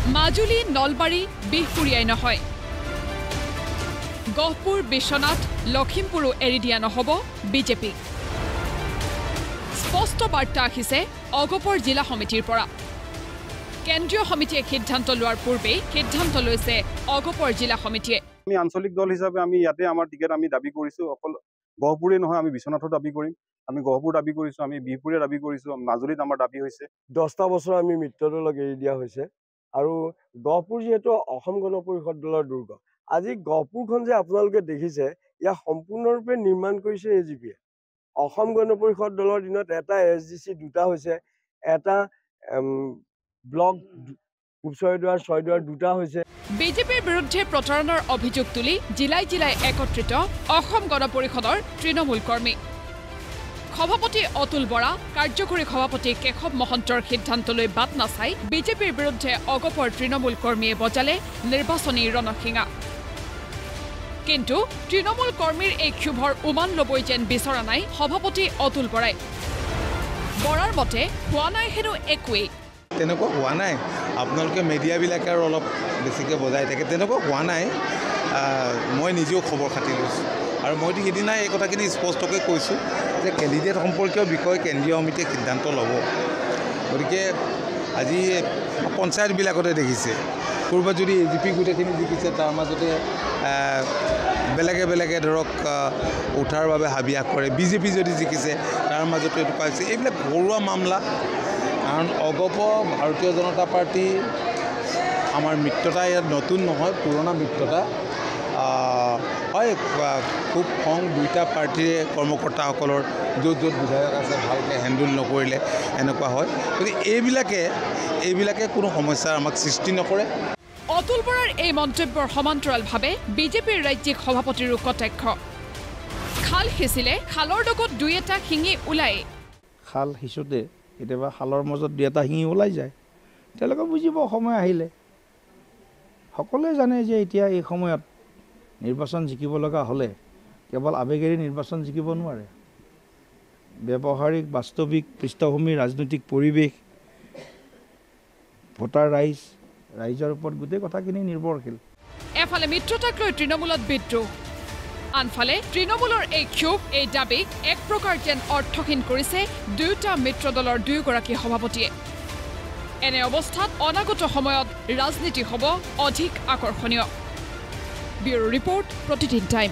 মাজুলী নলবাৰী বিহপুৰীয়াই নহয় গহপুৰ বিশ্বনাথ লখিমপুৰো এৰি দিয়া নহব বিজেপিক স্পষ্ট বাৰ্তা আহিছে অগপৰ জিলা সমিতিৰ পৰা কেন্দ্ৰীয় সমিতিয়ে সিদ্ধান্ত লোৱাৰ পূৰ্বে সিদ্ধান্ত লৈছে অগপৰ জিলা সমিতিয়ে আমি আঞ্চলিক দল হিচাপে আমি ইয়াতে আমাৰ টিকেট আমি দাবী কৰিছো অকল গহপুৰে নহয় আমি বিশ্বনাথৰ দাবী কৰিম আমি গহপুৰ দাবী কৰিছো আমি বিহপুৰে দাবী কৰিছো মাজুলীত আমাৰ দাবী হৈছে 10টা বছৰ আমি মিত্ৰদলক এৰি দিয়া হৈছে আৰু গহপুৰ যেহেতু অসম গণ পৰিষদ দলৰ দুৰ্গ আজি গহপুৰখন যে আপোনালোকে দেখিছে ইয়া সম্পূৰ্ণৰূপে নিৰ্মাণ কৰিছে এজিপিয়ে অসম গণ পৰিষদ দলৰ দিনত এটা এছডিসি দুটা হৈছে এটা ব্লক উপচয়দুৱাৰ ছয়দুৱাৰ দুটা হৈছে বিজেপিৰ বিৰুদ্ধে প্ৰচাৰণৰ অভিযোগ তুলি জিলাই জিলাই একত্ৰিত অসম গণ পৰিষদৰ তৃণমূল কৰ্মী সভাপতি অতুল বৰা কাৰ্যকৰী সভাপতি কেশৱ মহন্তৰ সিদ্ধান্তলৈ বাট নাচাই বিজেপিৰ বিৰুদ্ধে অগপৰ তৃণমূল কৰ্মীয়ে বজালে নিৰ্বাচনী ৰণসিঙা কিন্তু তৃণমূল কৰ্মীৰ এই ক্ষোভৰ উমান লবই যেন বিচৰা নাই সভাপতি অতুল বৰাই বৰাৰ মতে হোৱা নাই হেনো একোৱেই তেনেকুৱা হোৱা নাই আপোনালোকে মিডিয়াবিলাকে আৰু অলপ বেছিকৈ বজাই থাকে তেনেকুৱা হোৱা নাই মই নিজেও খবৰ খাতি লৈছোঁ আৰু মইতো সেইদিনাই এই কথাখিনি স্পষ্টকৈ কৈছোঁ যে কেণ্ডিডেট সম্পৰ্কীয় বিষয় কেন্দ্ৰীয় সমিতিয়ে সিদ্ধান্ত ল'ব গতিকে আজি পঞ্চায়তবিলাকতে দেখিছে ক'ৰবাত যদি এজিপি গোটেইখিনি জিকিছে তাৰ মাজতে বেলেগে বেলেগে ধৰক উঠাৰ বাবে হাবিয়াস কৰে বিজেপি যদি জিকিছে তাৰ মাজতো এইটো পাইছে এইবিলাক ঘৰুৱা মামলা কাৰণ অগপ ভাৰতীয় জনতা পাৰ্টি আমাৰ মিত্ৰতা ইয়াত নতুন নহয় পুৰণা মিত্ৰতা হয় খুব কম দুইটা পাৰ্টিৰে কৰ্মকৰ্তাসকলৰ য'ত য'ত বিধায়ক আছে ভালকৈ হেণ্ডেল নকৰিলে এনেকুৱা হয় গতিকে এইবিলাকে কোনো সমস্যাৰ আমাক সৃষ্টি নকৰে অতুল বৰাৰ এই মন্তব্যৰ সমান্তৰালভাৱে বিজেপিৰ ৰাজ্যিক সভাপতিৰো কটাক্ষ খাল সিঁচিলে খালৰ ডগত দুই এটা শিঙি ওলাই খাল সিঁচোতে কেতিয়াবা খালৰ মাজত দুই এটা শিঙি ওলাই যায় তেওঁলোকে বুজিব সময় আহিলে সকলোৱে জানে যে এতিয়া এই সময়ত নিৰ্বাচন জিকিব লগা হ'লে কেৱল আৱেগেৰে নিৰ্বাচন জিকিব নোৱাৰে ব্যৱহাৰিক বাস্তৱিক পৃষ্ঠভূমি ৰাজনৈতিক পৰিৱেশ ভোটাৰ ৰাইজৰ ওপৰত গোটেই কথাখিনি নিৰ্ভৰশীল এফালে মিত্ৰতাক লৈ তৃণমূলত বিদ্ৰোহ আনফালে তৃণমূলৰ এই ক্ষোভ এই দাবীক এক প্ৰকাৰ যেন অৰ্থহীন কৰিছে দুয়োটা মিত্ৰ দলৰ দুয়োগৰাকী সভাপতিয়ে এনে অৱস্থাত অনাগত সময়ত ৰাজনীতি হ'ব অধিক আকৰ্ষণীয় ব্যুৰো ৰিপৰ্ট প্ৰতিদিন টাইম